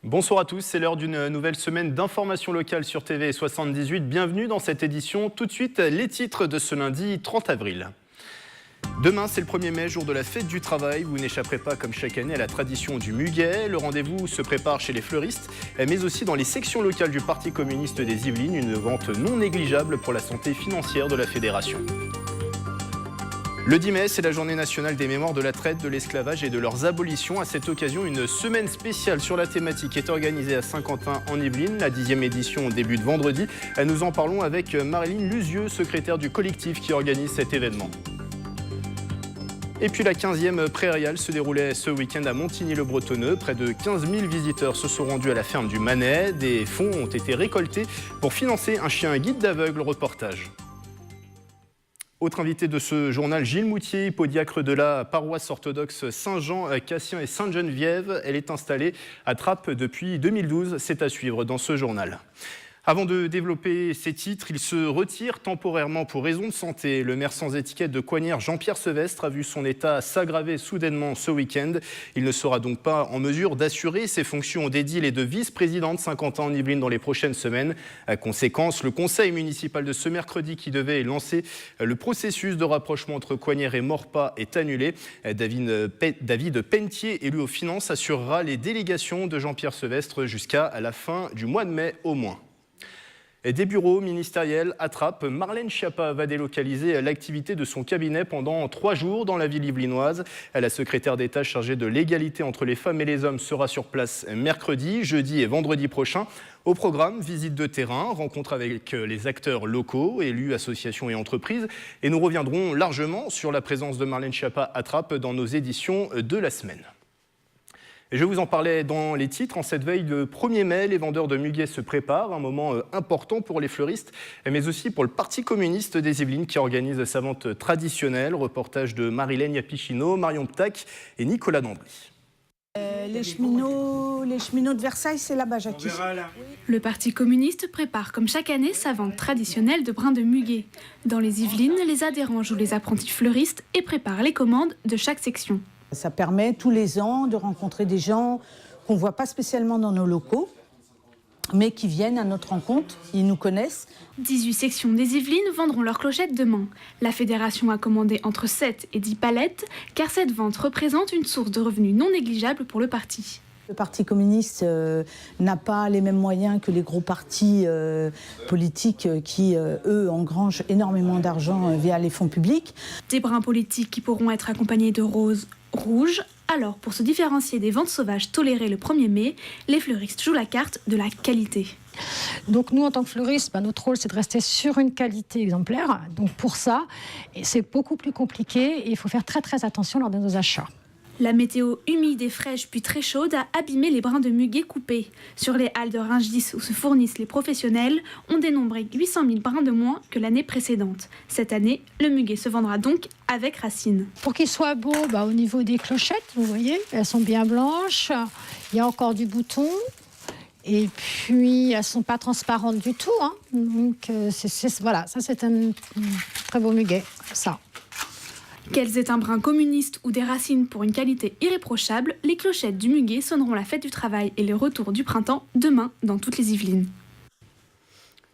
Bonsoir à tous, c'est l'heure d'une nouvelle semaine d'information locale sur TV 78. Bienvenue dans cette édition. Tout de suite, les titres de ce lundi 30 avril. Demain, c'est le 1er mai, jour de la fête du travail. Vous n'échapperez pas, comme chaque année, à la tradition du muguet. Le rendez-vous se prépare chez les fleuristes, mais aussi dans les sections locales du Parti communiste des Yvelines. Une vente non négligeable pour la santé financière de la fédération. Le 10 mai, c'est la journée nationale des mémoires de la traite, de l'esclavage et de leurs abolitions. À cette occasion, une semaine spéciale sur la thématique est organisée à Saint-Quentin en Yvelines. La 10e édition débute vendredi. Nous en parlons avec Marilyn Luzieux, secrétaire du collectif qui organise cet événement. Et puis la 15e prairiale se déroulait ce week-end à Montigny-le-Bretonneux. Près de 15 000 visiteurs se sont rendus à la ferme du Manet. Des fonds ont été récoltés pour financer un chien guide d'aveugle. Reportage. Autre invité de ce journal, Gilles Moutier, hypodiacre de la paroisse orthodoxe Saint-Jean, Cassien et Sainte-Geneviève. Elle est installée à Trappes depuis 2012. C'est à suivre dans ce journal. Avant de développer ses titres, il se retire temporairement pour raison de santé. Le maire sans étiquette de Coignères, Jean-Pierre Sevestre, a vu son état s'aggraver soudainement ce week-end. Il ne sera donc pas en mesure d'assurer ses fonctions d'édile et de vice-président de Saint-Quentin en Yvelines dans les prochaines semaines. Conséquence, le conseil municipal de ce mercredi qui devait lancer le processus de rapprochement entre Coignères et Maurepas est annulé. David Pentier, élu aux finances, assurera les délégations de Jean-Pierre Sevestre jusqu'à la fin du mois de mai au moins. Des bureaux ministériels à Trappes, Marlène Schiappa va délocaliser l'activité de son cabinet pendant 3 jours dans la ville yvelinoise. La secrétaire d'État chargée de l'égalité entre les femmes et les hommes sera sur place mercredi, jeudi et vendredi prochain. Au programme, visite de terrain, rencontre avec les acteurs locaux, élus, associations et entreprises. Et nous reviendrons largement sur la présence de Marlène Schiappa à Trappes dans nos éditions de la semaine. Je vous en parlais dans les titres. En cette veille de 1er mai, les vendeurs de muguet se préparent. Un moment important pour les fleuristes, mais aussi pour le Parti communiste des Yvelines qui organise sa vente traditionnelle. Reportage de Marilène Yapichino, Marion Ptac et Nicolas Dandry. Les cheminots de Versailles, c'est là-bas, Jackie. Le Parti communiste prépare comme chaque année sa vente traditionnelle de brins de muguet. Dans les Yvelines, les adhérents jouent les apprentis fleuristes et préparent les commandes de chaque section. Ça permet tous les ans de rencontrer des gens qu'on ne voit pas spécialement dans nos locaux, mais qui viennent à notre rencontre, ils nous connaissent. 18 sections des Yvelines vendront leurs clochettes demain. La fédération a commandé entre 7 et 10 palettes, car cette vente représente une source de revenus non négligeable pour le parti. Le Parti communiste n'a pas les mêmes moyens que les gros partis politiques qui, eux, engrangent énormément d'argent via les fonds publics. Des brins politiques qui pourront être accompagnés de roses rouges. Alors, pour se différencier des ventes sauvages tolérées le 1er mai, les fleuristes jouent la carte de la qualité. Donc nous, en tant que fleuristes, notre rôle, c'est de rester sur une qualité exemplaire. Donc pour ça, c'est beaucoup plus compliqué et il faut faire très très attention lors de nos achats. La météo humide et fraîche puis très chaude a abîmé les brins de muguet coupés. Sur les halles de Rungis où se fournissent les professionnels, on dénombrait 800 000 brins de moins que l'année précédente. Cette année, le muguet se vendra donc avec racines. Pour qu'il soit beau, au niveau des clochettes, vous voyez, elles sont bien blanches. Il y a encore du bouton. Et puis, elles ne sont pas transparentes du tout. Donc, voilà, ça c'est un très beau muguet, ça. Qu'elles aient un brin communiste ou des racines pour une qualité irréprochable, les clochettes du muguet sonneront la fête du travail et le retour du printemps demain dans toutes les Yvelines.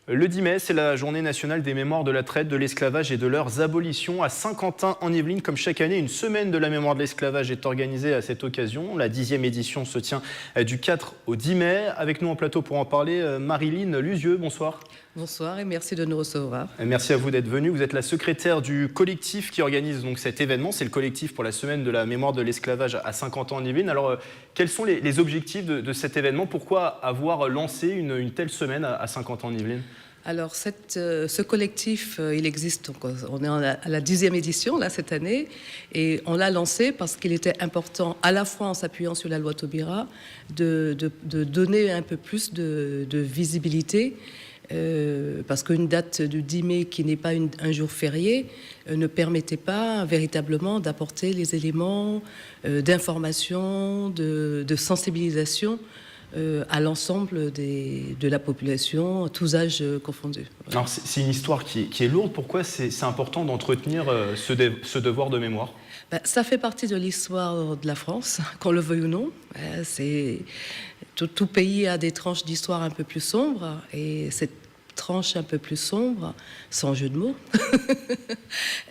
Le 10 mai, c'est la journée nationale des mémoires de la traite, de l'esclavage et de leurs abolitions. À Saint-Quentin en Yvelines, comme chaque année, une semaine de la mémoire de l'esclavage est organisée à cette occasion. La 10e édition se tient du 4 au 10 mai. Avec nous en plateau pour en parler, Marilyn Luzieux, bonsoir. Bonsoir et merci de nous recevoir. Merci à vous d'être venu. Vous êtes la secrétaire du collectif qui organise donc cet événement. C'est le collectif pour la semaine de la mémoire de l'esclavage à Saint-Quentin en Yvelines. Alors, quels sont les objectifs de cet événement? Pourquoi avoir lancé une telle semaine à Saint-Quentin en Yvelines? Alors, ce collectif, il existe. Donc, on est à la 10e édition là, cette année. Et on l'a lancé parce qu'il était important, à la fois en s'appuyant sur la loi Taubira, de donner un peu plus de visibilité. Parce qu'une date du 10 mai qui n'est pas un jour férié ne permettait pas véritablement d'apporter les éléments d'information, de sensibilisation à l'ensemble de la population, tous âges confondus. Voilà. Alors c'est une histoire qui est lourde. Pourquoi c'est important d'entretenir ce devoir de mémoire ? Ça fait partie de l'histoire de la France, qu'on le veuille ou non. Tout pays a des tranches d'histoire un peu plus sombres, et cette tranche un peu plus sombre, sans jeu de mots,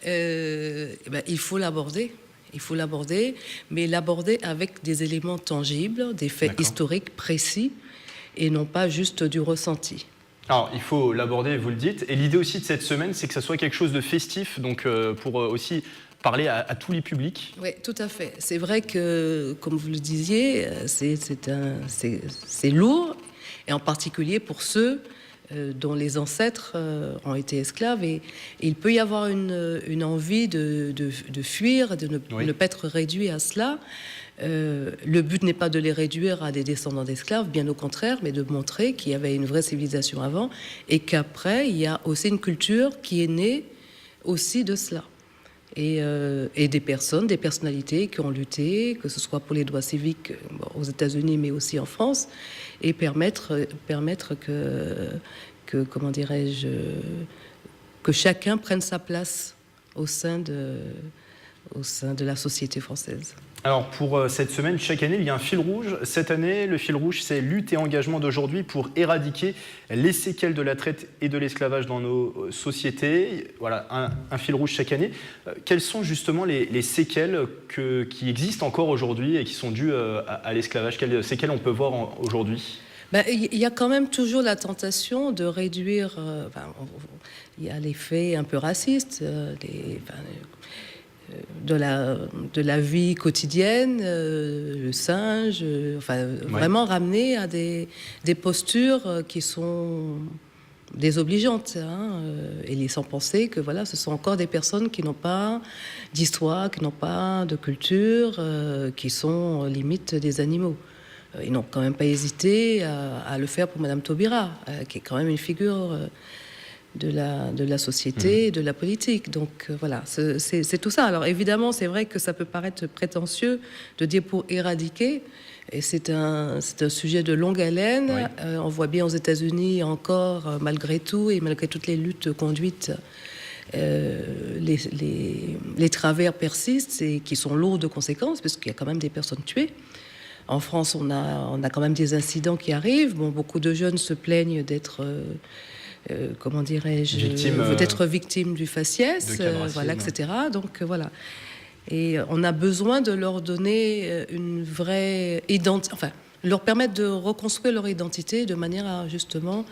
il faut l'aborder. Il faut l'aborder, mais l'aborder avec des éléments tangibles, des faits historiques précis, et non pas juste du ressenti. Alors, il faut l'aborder, vous le dites. Et l'idée aussi de cette semaine, c'est que ça soit quelque chose de festif, donc pour aussi parler à tous les publics. Oui, tout à fait. C'est vrai que, comme vous le disiez, c'est lourd, et en particulier pour ceux dont les ancêtres ont été esclaves. Et il peut y avoir une envie de fuir, de ne pas être réduit à cela. Le but n'est pas de les réduire à des descendants d'esclaves, bien au contraire, mais de montrer qu'il y avait une vraie civilisation avant, et qu'après, il y a aussi une culture qui est née aussi de cela. Et des personnes, des personnalités qui ont lutté, que ce soit pour les droits civiques aux États-Unis, mais aussi en France, et permettre que comment dirais-je, que chacun prenne sa place au sein de la société française. Alors pour cette semaine, chaque année, il y a un fil rouge. Cette année, le fil rouge, c'est lutte et engagement d'aujourd'hui pour éradiquer les séquelles de la traite et de l'esclavage dans nos sociétés. Voilà, un fil rouge chaque année. Quelles sont justement les séquelles qui existent encore aujourd'hui et qui sont dues à l'esclavage ? Quelles séquelles on peut voir aujourd'hui ? Il y a quand même toujours la tentation de réduire... il y a les faits un peu racistes, de la vie quotidienne, le singe, vraiment ramener à des postures qui sont désobligeantes, et laissant penser que voilà, ce sont encore des personnes qui n'ont pas d'histoire, qui n'ont pas de culture, qui sont limite des animaux. Ils n'ont quand même pas hésité à le faire pour Madame Taubira, qui est quand même une figure de la société et de la politique. Donc voilà, c'est tout ça. Alors évidemment, c'est vrai que ça peut paraître prétentieux de dire pour éradiquer, et c'est un sujet de longue haleine. Oui. On voit bien aux États-Unis encore, malgré tout, et malgré toutes les luttes conduites, les travers persistent et qui sont lourds de conséquences, parce qu'il y a quand même des personnes tuées. En France, on a quand même des incidents qui arrivent. Bon, beaucoup de jeunes se plaignent d'être... comment dirais-je, d'être victime du faciès, voilà, etc. Donc voilà. Et on a besoin de leur donner une vraie identité, enfin, leur permettre de reconstruire leur identité de manière à justement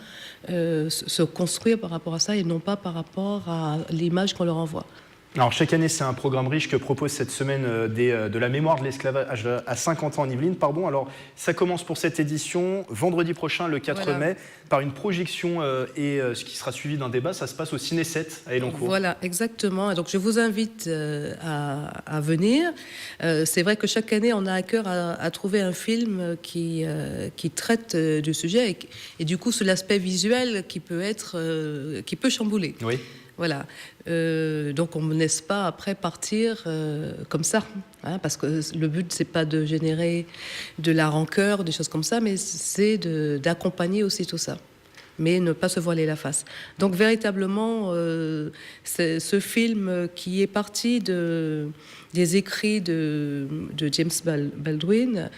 se construire par rapport à ça et non pas par rapport à l'image qu'on leur envoie. Alors, chaque année, c'est un programme riche que propose cette semaine de la mémoire de l'esclavage à Saint-Quentin en Yvelines. Alors, ça commence pour cette édition vendredi prochain, le 4 mai, par une projection et ce qui sera suivi d'un débat. Ça se passe au Ciné 7 à Elancourt. Voilà, exactement. Et donc, je vous invite à venir. C'est vrai que chaque année, on a à cœur à trouver un film qui traite du sujet et du coup, sur l'aspect visuel qui peut chambouler. Oui. Voilà. Donc on ne laisse pas après partir comme ça, parce que le but c'est pas de générer de la rancœur, des choses comme ça, mais c'est d'accompagner aussi tout ça, mais ne pas se voiler la face. Donc véritablement, c'est ce film qui est parti des écrits de James Baldwin.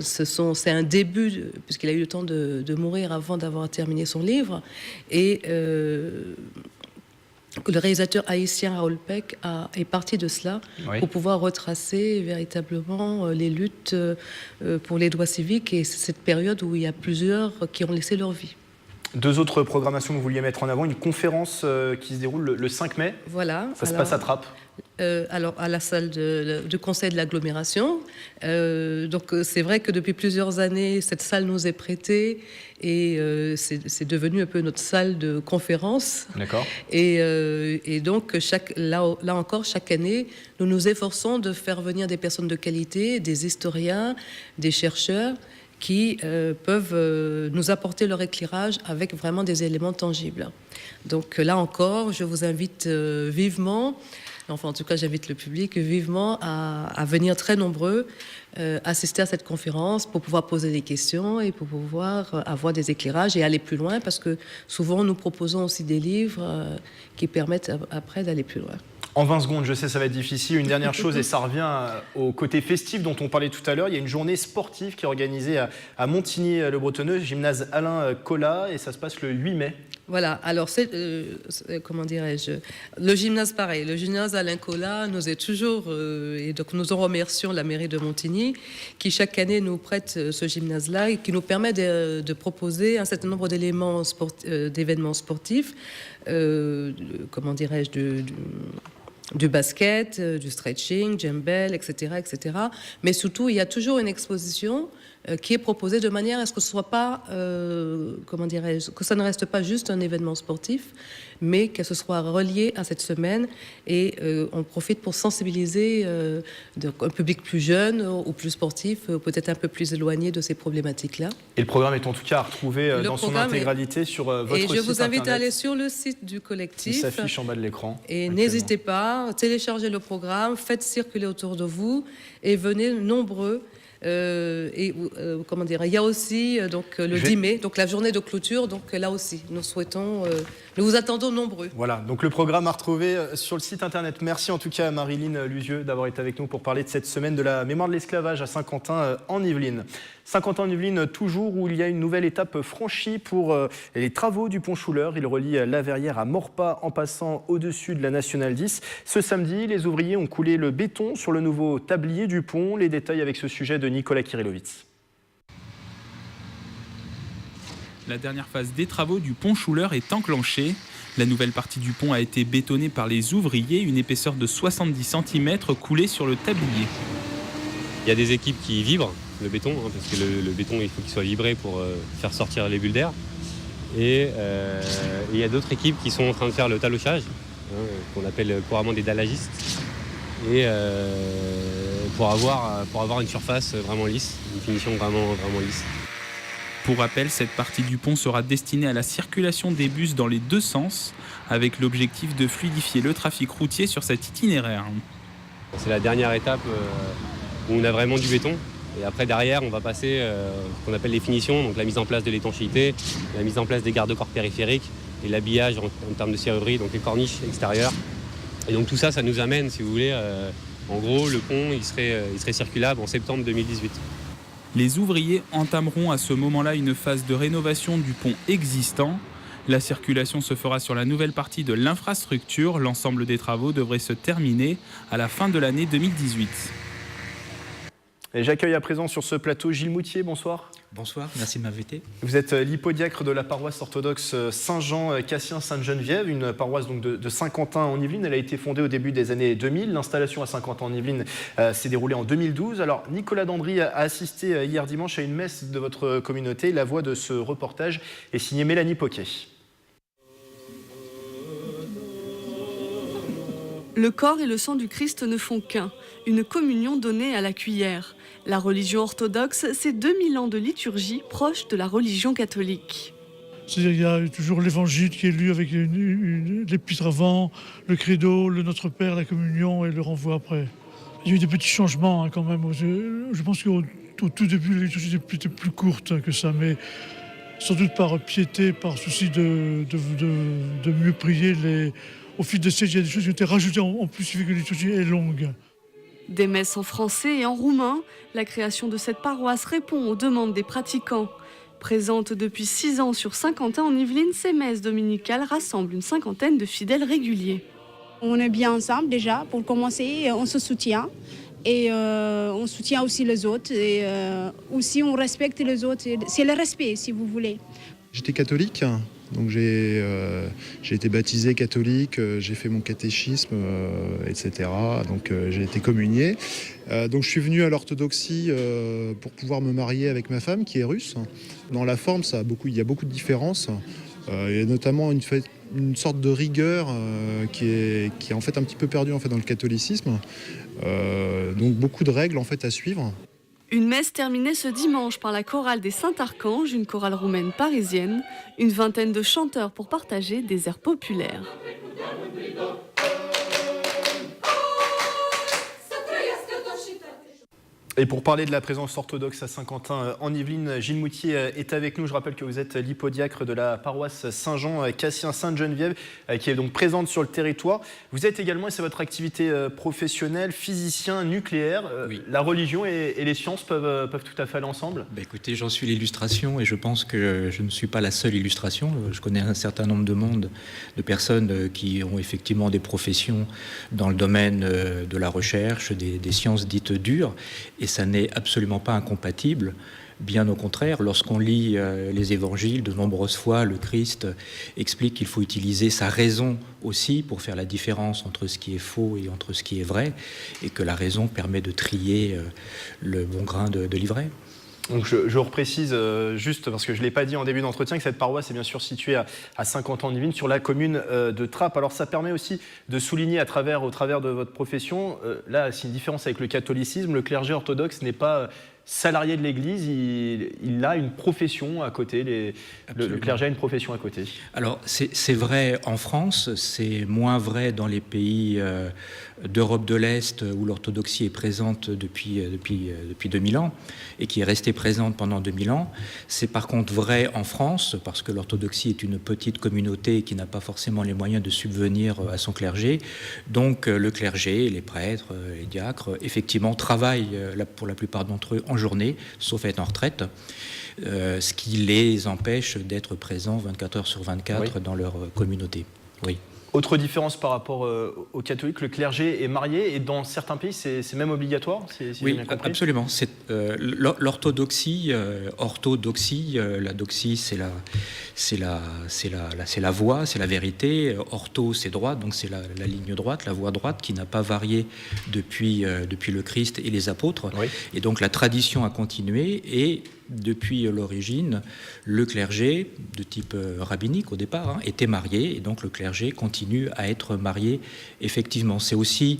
C'est un début, puisqu'il a eu le temps de mourir avant d'avoir terminé son livre, et le réalisateur haïtien Raoul Peck est parti de cela pour pouvoir retracer véritablement les luttes pour les droits civiques et cette période où il y a plusieurs qui ont laissé leur vie. Deux autres programmations que vous vouliez mettre en avant, une conférence qui se déroule le 5 mai. Voilà. Ça se passe à Trappes. Alors à la salle du conseil de l'agglomération. Donc c'est vrai que depuis plusieurs années, cette salle nous est prêtée et c'est devenu un peu notre salle de conférence. D'accord. Et donc là encore, chaque année, nous nous efforçons de faire venir des personnes de qualité, des historiens, des chercheurs qui peuvent nous apporter leur éclairage avec vraiment des éléments tangibles. Donc là encore, je vous invite vivement Enfin, en tout cas, j'invite le public vivement à venir très nombreux assister à cette conférence pour pouvoir poser des questions et pour pouvoir avoir des éclairages et aller plus loin, parce que souvent, nous proposons aussi des livres qui permettent après d'aller plus loin. En 20 secondes, je sais ça va être difficile. Une dernière chose, et ça revient au côté festif dont on parlait tout à l'heure. Il y a une journée sportive qui est organisée à Montigny-le-Bretonneux, gymnase Alain Colas, et ça se passe le 8 mai. Voilà, alors comment dirais-je, le gymnase pareil, le gymnase Alain Colas nous est toujours, et donc nous en remercions la mairie de Montigny, qui chaque année nous prête ce gymnase-là et qui nous permet de proposer un certain nombre d'éléments d'événements sportifs, comment dirais-je, du basket, du stretching, jumbbell, etc., etc. Mais surtout, il y a toujours une exposition qui est proposée de manière à ce que ce soit pas, comment dirais-je, que ça ne reste pas juste un événement sportif, mais que ce soit relié à cette semaine. Et on profite pour sensibiliser un public plus jeune ou plus sportif, peut-être un peu plus éloigné de ces problématiques-là. Et le programme est en tout cas à retrouver dans son intégralité sur votre site internet. Et je vous invite à aller sur le site du collectif. Qui s'affiche en bas de l'écran. Et n'hésitez pas, téléchargez le programme, faites circuler autour de vous et venez nombreux. Comment dire, il y a aussi donc le 10 mai, donc la journée de clôture. Donc là aussi, nous vous attendons nombreux. Voilà, donc le programme à retrouver sur le site internet. Merci en tout cas à Marilyn Lusieux d'avoir été avec nous pour parler de cette semaine de la mémoire de l'esclavage à Saint-Quentin en Yvelines. Saint-Quentin en Yvelines, toujours où il y a une nouvelle étape franchie pour les travaux du pont Chouleur. Il relie la Verrière à Maurepas en passant au-dessus de la Nationale 10. Ce samedi, les ouvriers ont coulé le béton sur le nouveau tablier du pont. Les détails avec ce sujet de Nicolas Kirillovitz. La dernière phase des travaux du pont Chouleur est enclenchée. La nouvelle partie du pont a été bétonnée par les ouvriers, une épaisseur de 70 cm coulée sur le tablier. Il y a des équipes qui vibrent le béton, parce que le béton, il faut qu'il soit vibré pour faire sortir les bulles d'air. Et il y a d'autres équipes qui sont en train de faire le talochage, qu'on appelle couramment des dallagistes, et pour avoir une surface vraiment lisse, une finition vraiment lisse. Pour rappel, cette partie du pont sera destinée à la circulation des bus dans les deux sens, avec l'objectif de fluidifier le trafic routier sur cet itinéraire. C'est la dernière étape où on a vraiment du béton. Et après, derrière, on va passer ce qu'on appelle les finitions, donc la mise en place de l'étanchéité, la mise en place des garde-corps périphériques et l'habillage en termes de serrurerie, donc les corniches extérieures. Et donc tout ça, ça nous amène, si vous voulez, en gros, le pont, il serait circulable en septembre 2018. Les ouvriers entameront à ce moment-là une phase de rénovation du pont existant. La circulation se fera sur la nouvelle partie de l'infrastructure. L'ensemble des travaux devrait se terminer à la fin de l'année 2018. Et j'accueille à présent sur ce plateau Gilles Moutier, bonsoir. Bonsoir, merci de m'inviter. Vous êtes l'hypodiacre de la paroisse orthodoxe Saint-Jean-Cassien-Sainte-Geneviève, une paroisse donc de Saint-Quentin en Yvelines. Elle a été fondée au début des années 2000. L'installation à Saint-Quentin en Yvelines s'est déroulée en 2012. Alors Nicolas Dandry a assisté hier dimanche à une messe de votre communauté. La voix de ce reportage est signée Mélanie Poquet. Le corps et le sang du Christ ne font qu'un, une communion donnée à la cuillère. La religion orthodoxe, c'est 2000 ans de liturgie proche de la religion catholique. C'est-à-dire qu'il y a toujours l'évangile qui est lu avec l'épître avant, le credo, le Notre Père, la communion et le renvoi après. Il y a eu des petits changements quand même. Je pense qu'au tout début, la liturgie était plus courte que ça, mais sans doute par piété, par souci de mieux prier. Au fil des siècles, il y a des choses qui ont été rajoutées en plus, il fait que la liturgie est longue. Des messes en français et en roumain, la création de cette paroisse répond aux demandes des pratiquants. Présente depuis 6 ans sur Saint-Quentin en Yvelines, ces messes dominicales rassemblent une cinquantaine de fidèles réguliers. On est bien ensemble déjà, pour commencer, on se soutient. Et on soutient aussi les autres. Et aussi on respecte les autres. C'est le respect, si vous voulez. J'étais catholique. Donc j'ai été baptisé catholique, j'ai fait mon catéchisme, etc. Donc j'ai été communié. Donc je suis venu à l'orthodoxie pour pouvoir me marier avec ma femme qui est russe. Dans la forme, il y a beaucoup de différences. Il y a notamment une sorte de rigueur qui est en fait un petit peu perdue en fait dans le catholicisme. Donc beaucoup de règles en fait à suivre. Une messe terminée ce dimanche par la chorale des Saint-Archanges, une chorale roumaine parisienne, une vingtaine de chanteurs pour partager des airs populaires. Et pour parler de la présence orthodoxe à Saint-Quentin en Yvelines, Gilles Moutier est avec nous. Je rappelle que vous êtes l'hypodiacre de la paroisse Saint-Jean-Cassien-Sainte-Geneviève, qui est donc présente sur le territoire. Vous êtes également, et c'est votre activité professionnelle, physicien nucléaire. Oui. La religion et les sciences peuvent tout à fait aller ensemble. Écoutez, j'en suis l'illustration et je pense que je ne suis pas la seule illustration. Je connais un certain nombre de personnes qui ont effectivement des professions dans le domaine de la recherche, des sciences dites dures. Et ça n'est absolument pas incompatible. Bien au contraire, lorsqu'on lit les évangiles, de nombreuses fois, le Christ explique qu'il faut utiliser sa raison aussi pour faire la différence entre ce qui est faux et entre ce qui est vrai, et que la raison permet de trier le bon grain de l'ivraie. Donc je reprécise juste, parce que je ne l'ai pas dit en début d'entretien, que cette paroisse est bien sûr située à Saint-Quentin-en-Yvelines, sur la commune de Trappes. Alors ça permet aussi de souligner au travers de votre profession, là c'est une différence avec le catholicisme, le clergé orthodoxe n'est pas salarié de l'Église, il a une profession à côté, le clergé a une profession à côté. Alors c'est vrai en France, c'est moins vrai dans les pays d'Europe de l'Est où l'orthodoxie est présente depuis 2000 ans et qui est restée présente pendant 2000 ans. C'est par contre vrai en France parce que l'orthodoxie est une petite communauté qui n'a pas forcément les moyens de subvenir à son clergé. Donc le clergé, les prêtres, les diacres, effectivement travaillent pour la plupart d'entre eux en journée, sauf à être en retraite, ce qui les empêche d'être présents 24 heures sur 24 dans leur communauté. Oui. Autre différence par rapport aux catholiques, le clergé est marié et dans certains pays c'est même obligatoire, si oui, j'ai bien compris. Absolument. L'orthodoxie, la doxie c'est la voie, c'est la vérité. Ortho c'est droite, donc c'est la ligne droite, la voie droite qui n'a pas varié depuis le Christ et les apôtres. Oui. Et donc la tradition a continué et depuis l'origine, le clergé, de type rabbinique au départ, était marié, et donc le clergé continue à être marié, effectivement. C'est aussi,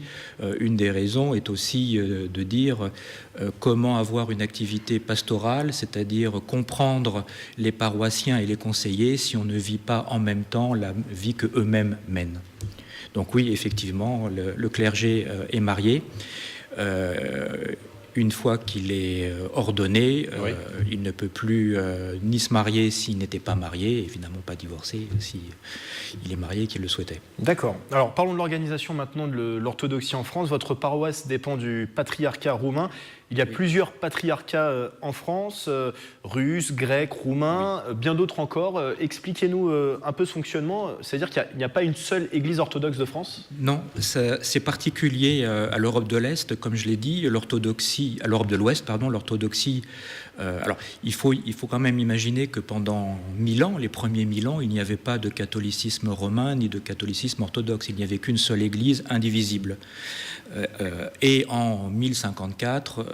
une des raisons est aussi de dire comment avoir une activité pastorale, c'est-à-dire comprendre les paroissiens et les conseillers si on ne vit pas en même temps la vie qu'eux-mêmes mènent. Donc oui, effectivement, le clergé est marié. Une fois qu'il est ordonné, il ne peut plus ni se marier s'il n'était pas marié, évidemment pas divorcer s'il est marié et qu'il le souhaitait. D'accord. Alors parlons de l'organisation maintenant de l'orthodoxie en France. Votre paroisse dépend du patriarcat roumain. Il y a plusieurs patriarcats en France, russes, grecs, roumains, bien d'autres encore. Expliquez-nous un peu ce fonctionnement. C'est-à-dire qu'il n'y a pas une seule église orthodoxe de France ? Non, c'est particulier à l'Europe de l'Est, comme je l'ai dit, à l'Europe de l'Ouest, pardon, l'orthodoxie. Alors, il faut quand même imaginer que pendant 1000 ans, les premiers 1000 ans, il n'y avait pas de catholicisme romain ni de catholicisme orthodoxe. Il n'y avait qu'une seule église indivisible. Et en 1054,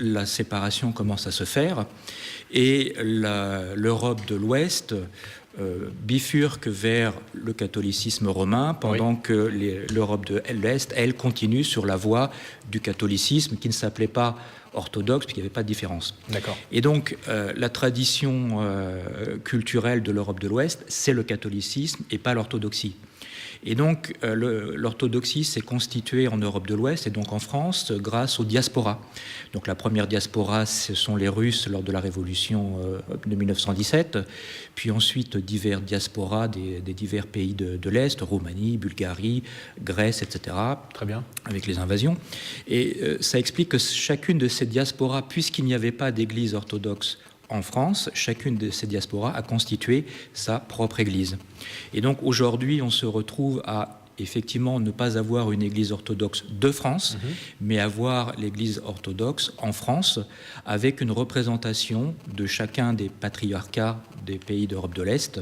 la séparation commence à se faire et l'Europe de l'Ouest bifurque vers le catholicisme romain pendant que l'Europe de l'Est, elle, continue sur la voie du catholicisme qui ne s'appelait pas orthodoxe puisqu'il n'y avait pas de différence. D'accord. Et donc la tradition culturelle de l'Europe de l'Ouest, c'est le catholicisme et pas l'orthodoxie. Et donc, l'orthodoxie s'est constituée en Europe de l'Ouest et donc en France grâce aux diasporas. Donc, la première diaspora, ce sont les Russes lors de la Révolution de 1917, puis ensuite divers diasporas des divers pays de l'Est, Roumanie, Bulgarie, Grèce, etc. Très bien. Avec les invasions. Et ça explique que chacune de ces diasporas, puisqu'il n'y avait pas d'église orthodoxe en France, chacune de ces diasporas a constitué sa propre église. Et donc aujourd'hui, on se retrouve à effectivement ne pas avoir une église orthodoxe de France, mais avoir l'église orthodoxe en France, avec une représentation de chacun des patriarcats des pays d'Europe de l'Est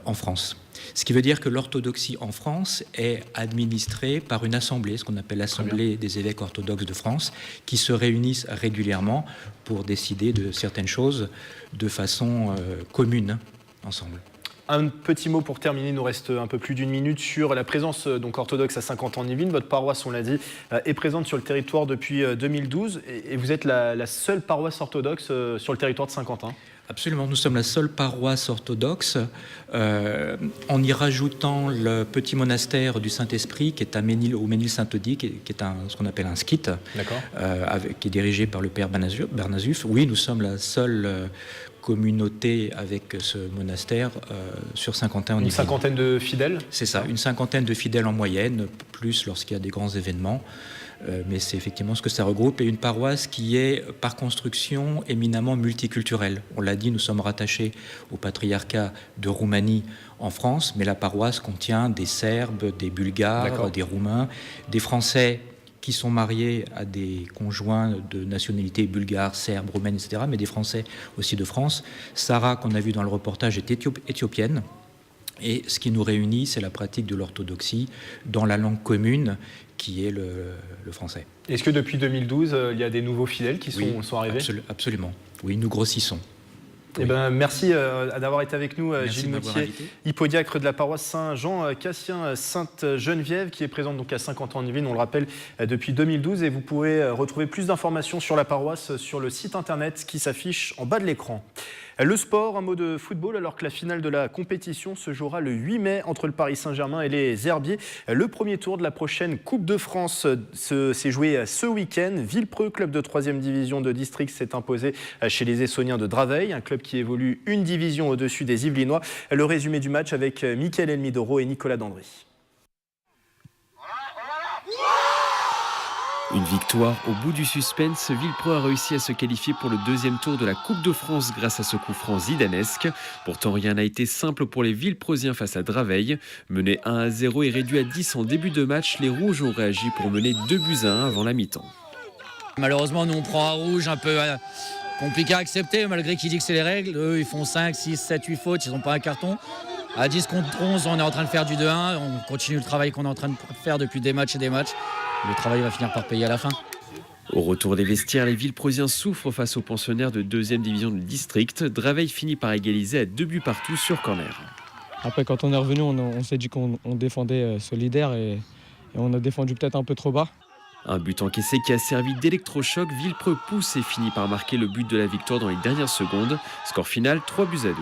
en France. Ce qui veut dire que l'orthodoxie en France est administrée par une assemblée, ce qu'on appelle l'Assemblée des évêques orthodoxes de France, qui se réunissent régulièrement pour décider de certaines choses de façon commune ensemble. Un petit mot pour terminer, il nous reste un peu plus d'une minute sur la présence donc orthodoxe à Saint-Quentin-en-Yvelines. Votre paroisse, on l'a dit, est présente sur le territoire depuis 2012 et vous êtes la seule paroisse orthodoxe sur le territoire de Saint-Quentin. Absolument, nous sommes la seule paroisse orthodoxe en y rajoutant le petit monastère du Saint-Esprit qui est à au Ménil-Saint-Odile, qui est ce qu'on appelle un skite, qui est dirigé par le père Bernazuf. Oui, nous sommes la seule communauté avec ce monastère sur Saint-Quentin en Yvelines. Une cinquantaine de fidèles ? C'est ça, une cinquantaine de fidèles en moyenne, plus lorsqu'il y a des grands événements. Mais c'est effectivement ce que ça regroupe, et une paroisse qui est par construction éminemment multiculturelle. On l'a dit, nous sommes rattachés au patriarcat de Roumanie en France, mais la paroisse contient des Serbes, des Bulgares, des Roumains, des Français qui sont mariés à des conjoints de nationalité bulgare, serbe, roumaine, etc., mais des Français aussi de France. Sarah, qu'on a vu dans le reportage, est éthiopienne. Et ce qui nous réunit, c'est la pratique de l'orthodoxie dans la langue commune qui est le français. Est-ce que depuis 2012, il y a des nouveaux fidèles qui sont arrivés ? Absolument. Oui, nous grossissons. Eh ben, merci d'avoir été avec nous, Gilles Moutier, hypodiacre de la paroisse Saint-Jean Cassien Sainte-Geneviève, qui est présente donc à 50 ans en Yvelines, on le rappelle, depuis 2012. Et vous pouvez retrouver plus d'informations sur la paroisse sur le site internet qui s'affiche en bas de l'écran. Le sport, un mot de football, alors que la finale de la compétition se jouera le 8 mai entre le Paris Saint-Germain et les Herbiers. Le premier tour de la prochaine Coupe de France s'est joué ce week-end. Villepreux, club de 3e division de district, s'est imposé chez les Essonniens de Draveil, un club qui évolue une division au-dessus des Yvelinois. Le résumé du match avec Mickaël Elmidoro et Nicolas Dandry. Une victoire au bout du suspense, Villepreux a réussi à se qualifier pour le deuxième tour de la Coupe de France grâce à ce coup franc zidanesque. Pourtant, rien n'a été simple pour les Villepreusiens face à Draveil. Menés 1-0 et réduits à 10 en début de match, les Rouges ont réagi pour mener 2-1 avant la mi-temps. Malheureusement, nous on prend un rouge un peu compliqué à accepter, malgré qu'ils dit que c'est les règles. Eux, ils font 5, 6, 7, 8 fautes, ils n'ont pas un carton. À 10 contre 11, on est en train de faire du 2-1. On continue le travail qu'on est en train de faire depuis des matchs et des matchs. Le travail va finir par payer à la fin. Au retour des vestiaires, les Villepreusiens souffrent face aux pensionnaires de 2e division du district. Draveil finit par égaliser à 2 buts partout sur corner. Après, quand on est revenu, on s'est dit qu'on défendait solidaire et on a défendu peut-être un peu trop bas. Un but encaissé qui a servi d'électrochoc. Villepreux pousse et finit par marquer le but de la victoire dans les dernières secondes. Score final 3-2.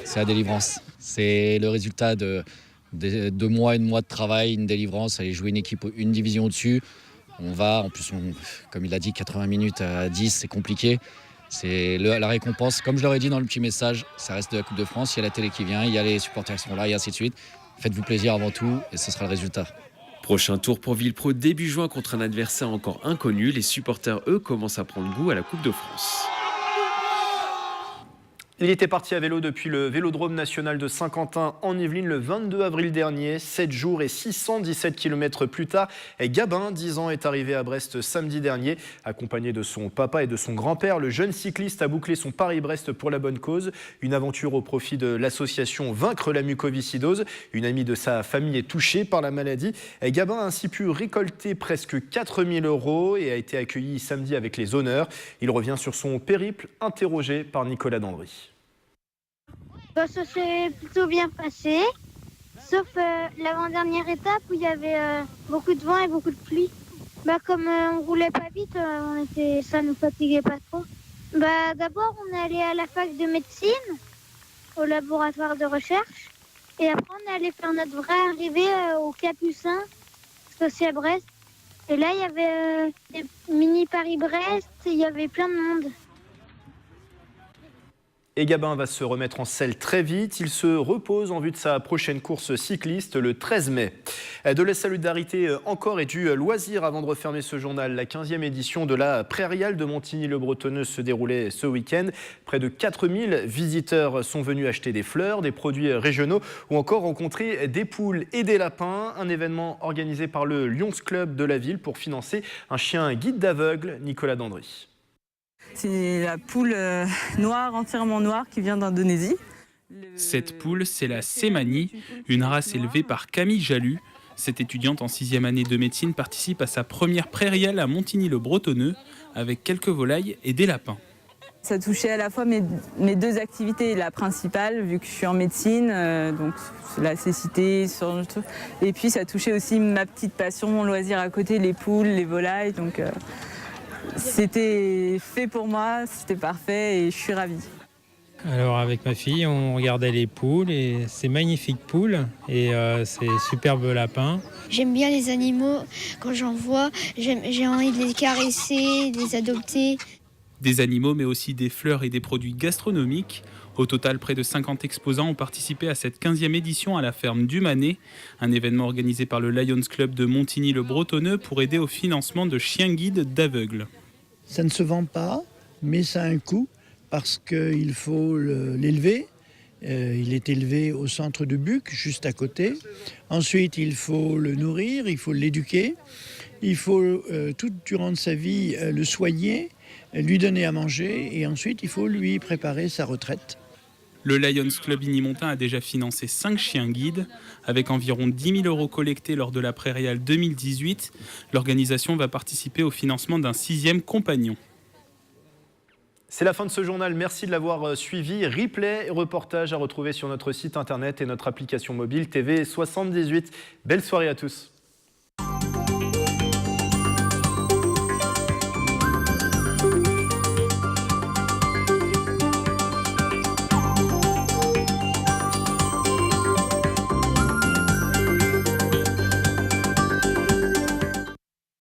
C'est la délivrance. C'est le résultat de 2 mois et de mois de travail, une délivrance, aller jouer une équipe une division au-dessus. En plus, comme il a dit, 80 minutes à 10, c'est compliqué. C'est la récompense. Comme je leur ai dit dans le petit message, ça reste de la Coupe de France. Il y a la télé qui vient, il y a les supporters qui sont là, et ainsi de suite. Faites-vous plaisir avant tout, et ce sera le résultat. Prochain tour pour Villepreux début juin contre un adversaire encore inconnu. Les supporters, eux, commencent à prendre goût à la Coupe de France. Il était parti à vélo depuis le Vélodrome national de Saint-Quentin en Yvelines le 22 avril dernier. 7 jours et 617 km plus tard, Gabin, 10 ans, est arrivé à Brest samedi dernier. Accompagné de son papa et de son grand-père, le jeune cycliste a bouclé son Paris-Brest pour la bonne cause. Une aventure au profit de l'association Vaincre la mucoviscidose. Une amie de sa famille est touchée par la maladie. Gabin a ainsi pu récolter presque 4 000 € et a été accueilli samedi avec les honneurs. Il revient sur son périple, interrogé par Nicolas Dandry. Ça s'est plutôt bien passé, sauf l'avant-dernière étape où il y avait beaucoup de vent et beaucoup de pluie. Comme on roulait pas vite, ça nous fatiguait pas trop. D'abord, on est allé à la fac de médecine, au laboratoire de recherche, et après on est allé faire notre vraie arrivée au Capucin, c'est à Brest. Et là, il y avait des mini Paris-Brest, il y avait plein de monde. Et Gabin va se remettre en selle très vite. Il se repose en vue de sa prochaine course cycliste le 13 mai. De la solidarité encore et du loisir avant de refermer ce journal. La 15e édition de la Prairiale de Montigny-le-Bretonneux se déroulait ce week-end. Près de 4000 visiteurs sont venus acheter des fleurs, des produits régionaux ou encore rencontrer des poules et des lapins. Un événement organisé par le Lions Club de la ville pour financer un chien guide d'aveugle, Nicolas Dandry. C'est la poule noire, entièrement noire, qui vient d'Indonésie. Cette poule, c'est la Sémanie, une race élevée par Camille Jalut. Cette étudiante en 6e année de médecine participe à sa première prairiale à Montigny-le-Bretonneux avec quelques volailles et des lapins. Ça touchait à la fois mes 2 activités, la principale, vu que je suis en médecine, donc la cécité, et puis ça touchait aussi ma petite passion, mon loisir à côté, les poules, les volailles, donc c'était fait pour moi, c'était parfait et je suis ravie. Alors avec ma fille, on regardait les poules et ces magnifiques poules et ces superbes lapins. J'aime bien les animaux, quand j'en vois, j'ai envie de les caresser, de les adopter. Des animaux mais aussi des fleurs et des produits gastronomiques. Au total, près de 50 exposants ont participé à cette 15e édition à la ferme du Manet, un événement organisé par le Lions Club de Montigny-le-Bretonneux pour aider au financement de chiens guides d'aveugles. Ça ne se vend pas, mais ça a un coût parce qu'il faut l'élever. Il est élevé au centre de Buc, juste à côté. Ensuite, il faut le nourrir, il faut l'éduquer. Il faut, tout durant sa vie, le soigner, lui donner à manger et ensuite, il faut lui préparer sa retraite. Le Lions Club Igny-Montun a déjà financé 5 chiens guides. Avec environ 10 000 € collectés lors de la Prairiale 2018, l'organisation va participer au financement d'un 6e compagnon. C'est la fin de ce journal, merci de l'avoir suivi. Replay et reportage à retrouver sur notre site internet et notre application mobile TV78. Belle soirée à tous.